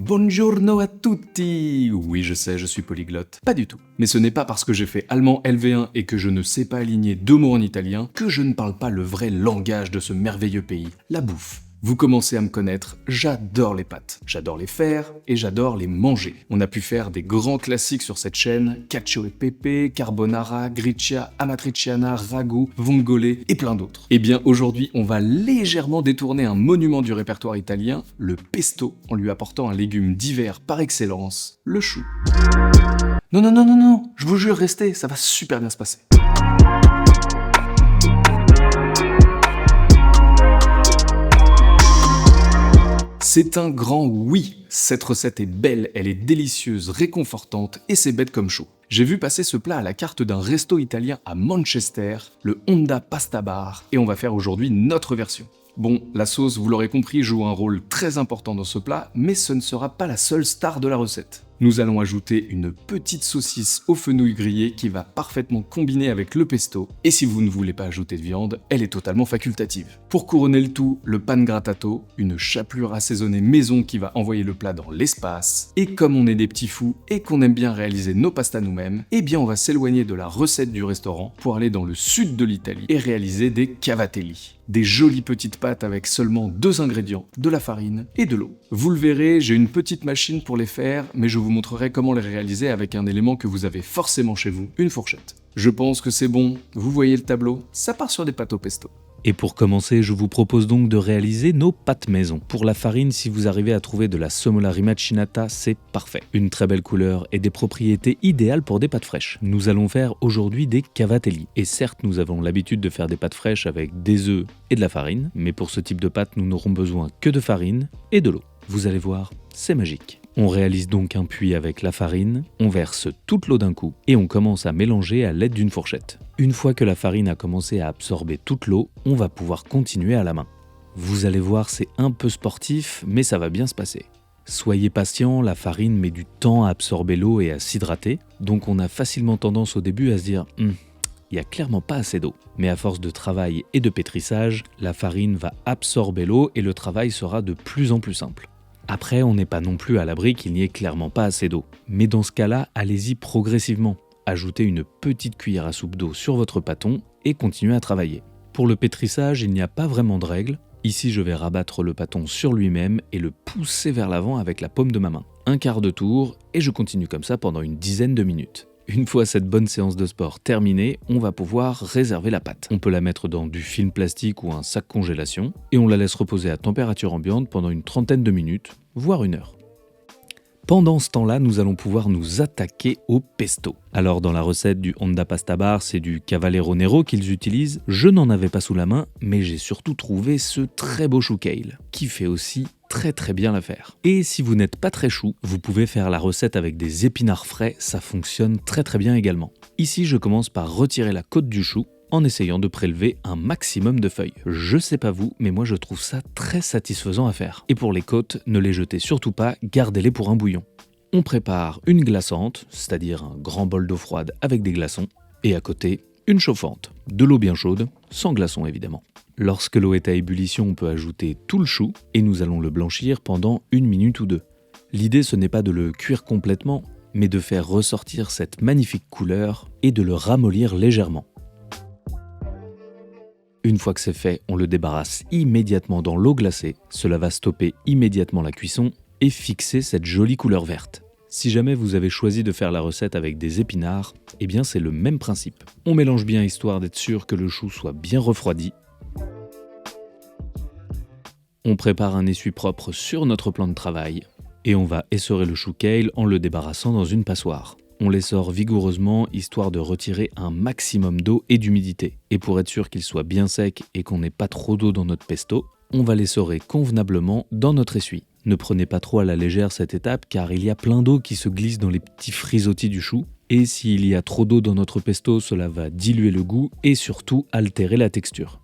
Buongiorno a tutti! Oui, je sais, je suis polyglotte. Pas du tout. Mais ce n'est pas parce que j'ai fait allemand LV1 et que je ne sais pas aligner deux mots en italien que je ne parle pas le vrai langage de ce merveilleux pays, la bouffe. Vous commencez à me connaître, j'adore les pâtes. J'adore les faire et j'adore les manger. On a pu faire des grands classiques sur cette chaîne, cacio e pepe, carbonara, gricia, amatriciana, ragout, vongole et plein d'autres. Et bien aujourd'hui, on va légèrement détourner un monument du répertoire italien, le pesto, en lui apportant un légume d'hiver par excellence, le chou. Non, je vous jure, restez, ça va super bien se passer. C'est un grand oui. Cette recette est belle, elle est délicieuse, réconfortante et c'est bête comme chou. J'ai vu passer ce plat à la carte d'un resto italien à Manchester, le Honda Pasta Bar, et on va faire aujourd'hui notre version. Bon, la sauce, vous l'aurez compris, joue un rôle très important dans ce plat, mais ce ne sera pas la seule star de la recette. Nous allons ajouter une petite saucisse aux fenouil grillées qui va parfaitement combiner avec le pesto, et si vous ne voulez pas ajouter de viande, elle est totalement facultative. Pour couronner le tout, le pangrattato, une chapelure assaisonnée maison qui va envoyer le plat dans l'espace, et comme on est des petits fous et qu'on aime bien réaliser nos pastas nous-mêmes, eh bien on va s'éloigner de la recette du restaurant pour aller dans le sud de l'Italie et réaliser des cavatelli. Des jolies petites pâtes avec seulement 2 ingrédients, de la farine et de l'eau. Vous le verrez, j'ai une petite machine pour les faire, mais je vous montrerai comment les réaliser avec un élément que vous avez forcément chez vous, une fourchette. Je pense que c'est bon, vous voyez le tableau, ça part sur des pâtes au pesto. Et pour commencer, je vous propose donc de réaliser nos pâtes maison. Pour la farine, si vous arrivez à trouver de la semola rimacinata, c'est parfait. Une très belle couleur et des propriétés idéales pour des pâtes fraîches. Nous allons faire aujourd'hui des cavatelli. Et certes, nous avons l'habitude de faire des pâtes fraîches avec des œufs et de la farine, mais pour ce type de pâtes, nous n'aurons besoin que de farine et de l'eau. Vous allez voir, c'est magique. On réalise donc un puits avec la farine, on verse toute l'eau d'un coup et on commence à mélanger à l'aide d'une fourchette. Une fois que la farine a commencé à absorber toute l'eau, on va pouvoir continuer à la main. Vous allez voir, c'est un peu sportif, mais ça va bien se passer. Soyez patient, la farine met du temps à absorber l'eau et à s'hydrater, donc on a facilement tendance au début à se dire « il n'y a clairement pas assez d'eau ». Mais à force de travail et de pétrissage, la farine va absorber l'eau et le travail sera de plus en plus simple. Après, on n'est pas non plus à l'abri qu'il n'y ait clairement pas assez d'eau. Mais dans ce cas-là, allez-y progressivement. Ajoutez une petite cuillère à soupe d'eau sur votre pâton et continuez à travailler. Pour le pétrissage, il n'y a pas vraiment de règle. Ici, je vais rabattre le pâton sur lui-même et le pousser vers l'avant avec la paume de ma main. Un quart de tour et je continue comme ça pendant une dizaine de minutes. Une fois cette bonne séance de sport terminée, on va pouvoir réserver la pâte. On peut la mettre dans du film plastique ou un sac congélation et on la laisse reposer à température ambiante pendant une trentaine de minutes, voire 1 heure. Pendant ce temps-là, nous allons pouvoir nous attaquer au pesto. Alors dans la recette du Honda Pasta Bar, c'est du Cavallero Nero qu'ils utilisent. Je n'en avais pas sous la main, mais j'ai surtout trouvé ce très beau chou kale, qui fait aussi très bien l'affaire. Et si vous n'êtes pas très chou, vous pouvez faire la recette avec des épinards frais, ça fonctionne très bien également. Ici, je commence par retirer la côte du chou, en essayant de prélever un maximum de feuilles. Je sais pas vous, mais moi je trouve ça très satisfaisant à faire. Et pour les côtes, ne les jetez surtout pas, gardez-les pour un bouillon. On prépare une glaçante, c'est-à-dire un grand bol d'eau froide avec des glaçons, et à côté, une chauffante, de l'eau bien chaude, sans glaçons évidemment. Lorsque l'eau est à ébullition, on peut ajouter tout le chou, et nous allons le blanchir pendant 1 minute ou 2. L'idée ce n'est pas de le cuire complètement, mais de faire ressortir cette magnifique couleur et de le ramollir légèrement. Une fois que c'est fait, on le débarrasse immédiatement dans l'eau glacée. Cela va stopper immédiatement la cuisson et fixer cette jolie couleur verte. Si jamais vous avez choisi de faire la recette avec des épinards, eh bien c'est le même principe. On mélange bien histoire d'être sûr que le chou soit bien refroidi. On prépare un essuie propre sur notre plan de travail et on va essorer le chou kale en le débarrassant dans une passoire. On l'essore vigoureusement histoire de retirer un maximum d'eau et d'humidité. Et pour être sûr qu'il soit bien sec et qu'on n'ait pas trop d'eau dans notre pesto, on va l'essorer convenablement dans notre essuie. Ne prenez pas trop à la légère cette étape car il y a plein d'eau qui se glisse dans les petits frisottis du chou. Et s'il y a trop d'eau dans notre pesto, cela va diluer le goût et surtout altérer la texture.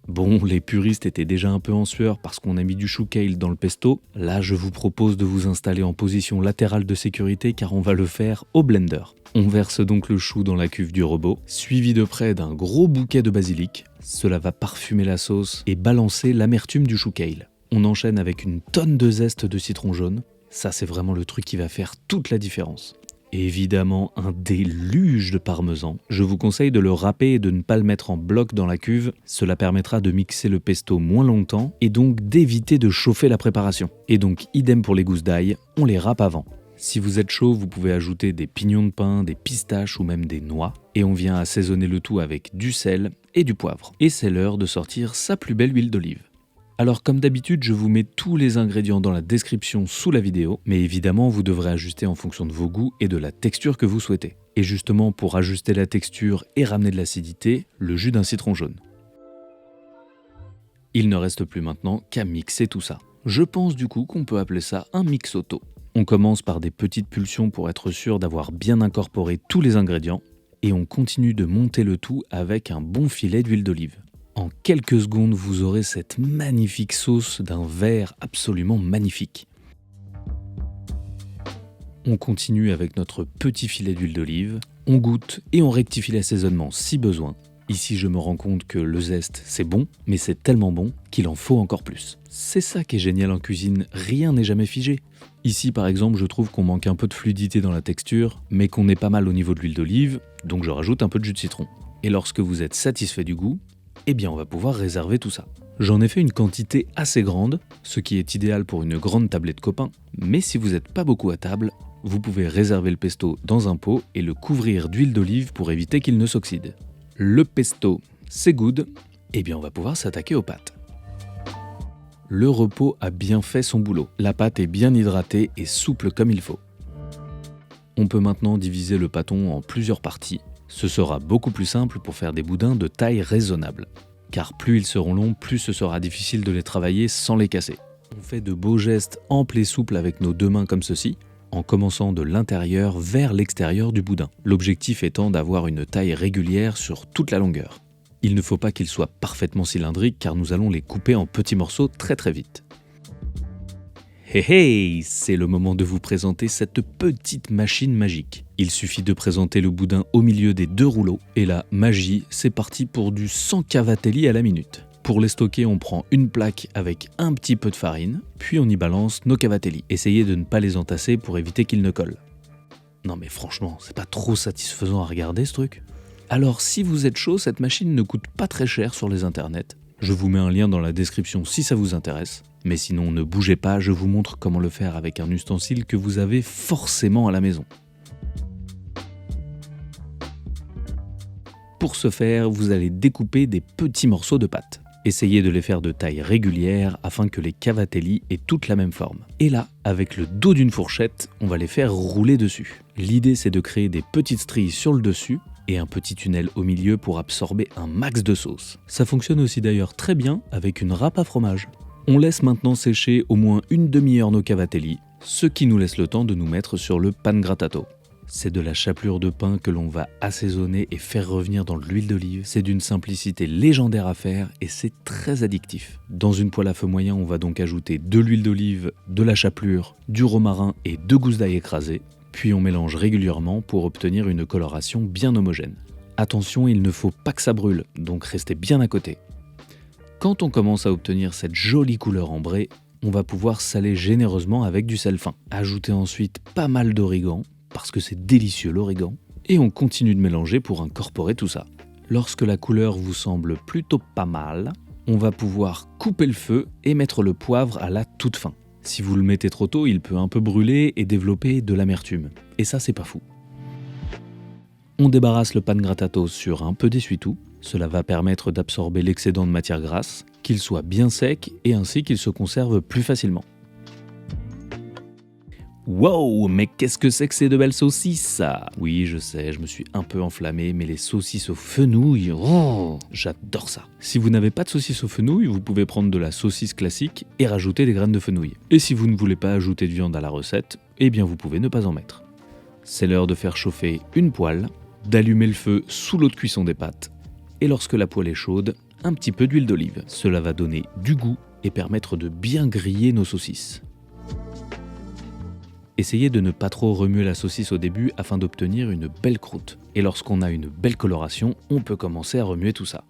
Bon, les puristes étaient déjà un peu en sueur parce qu'on a mis du chou kale dans le pesto. Là, je vous propose de vous installer en position latérale de sécurité car on va le faire au blender. On verse donc le chou dans la cuve du robot, suivi de près d'un gros bouquet de basilic. Cela va parfumer la sauce et balancer l'amertume du chou kale. On enchaîne avec une tonne de zeste de citron jaune. Ça, c'est vraiment le truc qui va faire toute la différence. Et évidemment, un déluge de parmesan. Je vous conseille de le râper et de ne pas le mettre en bloc dans la cuve. Cela permettra de mixer le pesto moins longtemps et donc d'éviter de chauffer la préparation. Et donc, idem pour les gousses d'ail, on les râpe avant. Si vous êtes chaud, vous pouvez ajouter des pignons de pain, des pistaches ou même des noix. Et on vient assaisonner le tout avec du sel et du poivre. Et c'est l'heure de sortir sa plus belle huile d'olive. Alors comme d'habitude, je vous mets tous les ingrédients dans la description sous la vidéo, mais évidemment vous devrez ajuster en fonction de vos goûts et de la texture que vous souhaitez. Et justement pour ajuster la texture et ramener de l'acidité, le jus d'un citron jaune. Il ne reste plus maintenant qu'à mixer tout ça. Je pense du coup qu'on peut appeler ça un mixoto. On commence par des petites pulsions pour être sûr d'avoir bien incorporé tous les ingrédients, et on continue de monter le tout avec un bon filet d'huile d'olive. En quelques secondes, vous aurez cette magnifique sauce d'un vert absolument magnifique. On continue avec notre petit filet d'huile d'olive, on goûte et on rectifie l'assaisonnement si besoin. Ici, je me rends compte que le zeste, c'est bon, mais c'est tellement bon qu'il en faut encore plus. C'est ça qui est génial en cuisine, rien n'est jamais figé. Ici, par exemple, je trouve qu'on manque un peu de fluidité dans la texture, mais qu'on est pas mal au niveau de l'huile d'olive, donc je rajoute un peu de jus de citron. Et lorsque vous êtes satisfait du goût, eh bien on va pouvoir réserver tout ça. J'en ai fait une quantité assez grande, ce qui est idéal pour une grande tablée de copains, mais si vous n'êtes pas beaucoup à table, vous pouvez réserver le pesto dans un pot et le couvrir d'huile d'olive pour éviter qu'il ne s'oxyde. Le pesto, c'est good, eh bien on va pouvoir s'attaquer aux pâtes. Le repos a bien fait son boulot, la pâte est bien hydratée et souple comme il faut. On peut maintenant diviser le pâton en plusieurs parties. Ce sera beaucoup plus simple pour faire des boudins de taille raisonnable. Car plus ils seront longs, plus ce sera difficile de les travailler sans les casser. On fait de beaux gestes amples et souples avec nos deux mains comme ceci, en commençant de l'intérieur vers l'extérieur du boudin. L'objectif étant d'avoir une taille régulière sur toute la longueur. Il ne faut pas qu'ils soient parfaitement cylindriques car nous allons les couper en petits morceaux très vite. Hey hey, c'est le moment de vous présenter cette petite machine magique. Il suffit de présenter le boudin au milieu des deux rouleaux et la magie, c'est parti pour du 100 cavatelli à la minute. Pour les stocker, on prend une plaque avec un petit peu de farine, puis on y balance nos cavatelli. Essayez de ne pas les entasser pour éviter qu'ils ne collent. Non mais franchement, c'est pas trop satisfaisant à regarder ce truc? Alors si vous êtes chaud, cette machine ne coûte pas très cher sur les internets. Je vous mets un lien dans la description si ça vous intéresse. Mais sinon, ne bougez pas, je vous montre comment le faire avec un ustensile que vous avez forcément à la maison. Pour ce faire, vous allez découper des petits morceaux de pâte. Essayez de les faire de taille régulière afin que les cavatelli aient toutes la même forme. Et là, avec le dos d'une fourchette, on va les faire rouler dessus. L'idée, c'est de créer des petites stries sur le dessus et un petit tunnel au milieu pour absorber un max de sauce. Ça fonctionne aussi d'ailleurs très bien avec une râpe à fromage. On laisse maintenant sécher au moins une demi-heure nos cavatelli, ce qui nous laisse le temps de nous mettre sur le pangrattato. C'est de la chapelure de pain que l'on va assaisonner et faire revenir dans de l'huile d'olive. C'est d'une simplicité légendaire à faire et c'est très addictif. Dans une poêle à feu moyen, on va donc ajouter de l'huile d'olive, de la chapelure, du romarin et 2 gousses d'ail écrasées. Puis on mélange régulièrement pour obtenir une coloration bien homogène. Attention, il ne faut pas que ça brûle, donc restez bien à côté. Quand on commence à obtenir cette jolie couleur ambrée, on va pouvoir saler généreusement avec du sel fin. Ajoutez ensuite pas mal d'origan, parce que c'est délicieux l'origan, et on continue de mélanger pour incorporer tout ça. Lorsque la couleur vous semble plutôt pas mal, on va pouvoir couper le feu et mettre le poivre à la toute fin. Si vous le mettez trop tôt, il peut un peu brûler et développer de l'amertume. Et ça, c'est pas fou. On débarrasse le pangrattato sur un peu d'essuie-tout. Cela va permettre d'absorber l'excédent de matière grasse, qu'il soit bien sec et ainsi qu'il se conserve plus facilement. Wow, mais qu'est-ce que c'est que ces 2 belles saucisses ça? Oui, je sais, je me suis un peu enflammé, mais les saucisses aux fenouilles, oh, j'adore ça. Si vous n'avez pas de saucisses aux fenouilles, vous pouvez prendre de la saucisse classique et rajouter des graines de fenouil. Et si vous ne voulez pas ajouter de viande à la recette, eh bien vous pouvez ne pas en mettre. C'est l'heure de faire chauffer une poêle, d'allumer le feu sous l'eau de cuisson des pâtes, et lorsque la poêle est chaude, un petit peu d'huile d'olive. Cela va donner du goût et permettre de bien griller nos saucisses. Essayez de ne pas trop remuer la saucisse au début afin d'obtenir une belle croûte. Et lorsqu'on a une belle coloration, on peut commencer à remuer tout ça.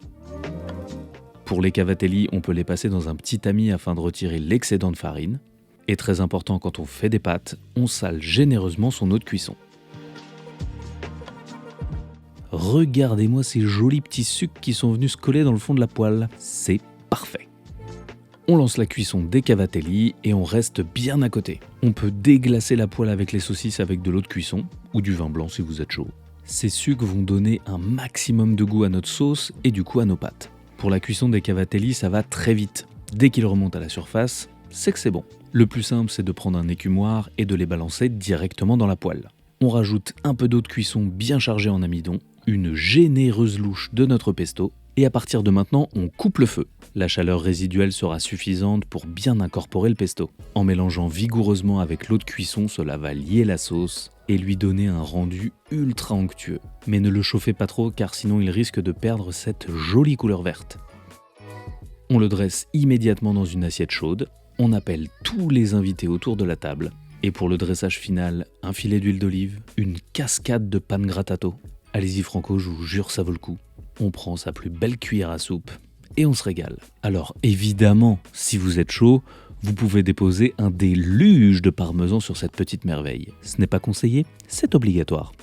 Pour les cavatelli, on peut les passer dans un petit tamis afin de retirer l'excédent de farine. Et très important quand on fait des pâtes, on sale généreusement son eau de cuisson. Regardez-moi ces jolis petits sucs qui sont venus se coller dans le fond de la poêle, c'est parfait. On lance la cuisson des cavatelli et on reste bien à côté. On peut déglacer la poêle avec les saucisses avec de l'eau de cuisson, ou du vin blanc si vous êtes chaud. Ces sucs vont donner un maximum de goût à notre sauce et du coup à nos pâtes. Pour la cuisson des cavatelli, ça va très vite. Dès qu'ils remontent à la surface, c'est que c'est bon. Le plus simple, c'est de prendre un écumoire et de les balancer directement dans la poêle. On rajoute un peu d'eau de cuisson bien chargée en amidon, une généreuse louche de notre pesto, et à partir de maintenant, on coupe le feu. La chaleur résiduelle sera suffisante pour bien incorporer le pesto. En mélangeant vigoureusement avec l'eau de cuisson, cela va lier la sauce et lui donner un rendu ultra onctueux. Mais ne le chauffez pas trop car sinon il risque de perdre cette jolie couleur verte. On le dresse immédiatement dans une assiette chaude, on appelle tous les invités autour de la table, et pour le dressage final, un filet d'huile d'olive, une cascade de pangrattato. Allez-y Franco, je vous jure ça vaut le coup. On prend sa plus belle cuillère à soupe et on se régale. Alors évidemment, si vous êtes chaud, vous pouvez déposer un déluge de parmesan sur cette petite merveille. Ce n'est pas conseillé, c'est obligatoire.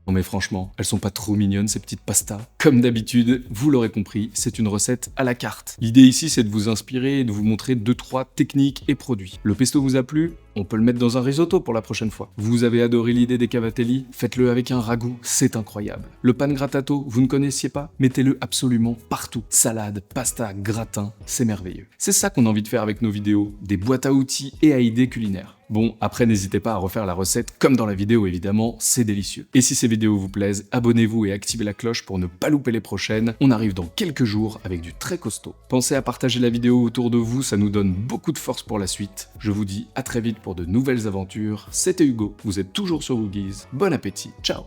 Non mais franchement, elles sont pas trop mignonnes ces petites pastas. Comme d'habitude, vous l'aurez compris, c'est une recette à la carte. L'idée ici c'est de vous inspirer et de vous montrer 2-3 techniques et produits. Le pesto vous a plu ? On peut le mettre dans un risotto pour la prochaine fois. Vous avez adoré l'idée des cavatelli ? Faites-le avec un ragoût, c'est incroyable. Le pangrattato, vous ne connaissiez pas ? Mettez-le absolument partout. Salade, pasta, gratin, c'est merveilleux. C'est ça qu'on a envie de faire avec nos vidéos, des boîtes à outils et à idées culinaires. Bon, après n'hésitez pas à refaire la recette comme dans la vidéo évidemment, c'est délicieux. Et si ces vidéos vous plaisent, abonnez-vous et activez la cloche pour ne pas louper les prochaines. On arrive dans quelques jours avec du très costaud. Pensez à partager la vidéo autour de vous, ça nous donne beaucoup de force pour la suite. Je vous dis à très vite pour de nouvelles aventures. C'était Hugo, vous êtes toujours sur Woogies. Bon appétit, ciao.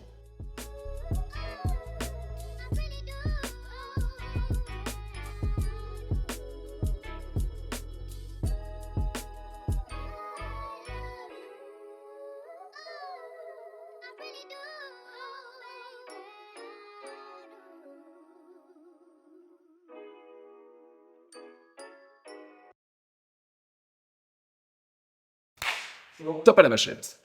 Top à la machette.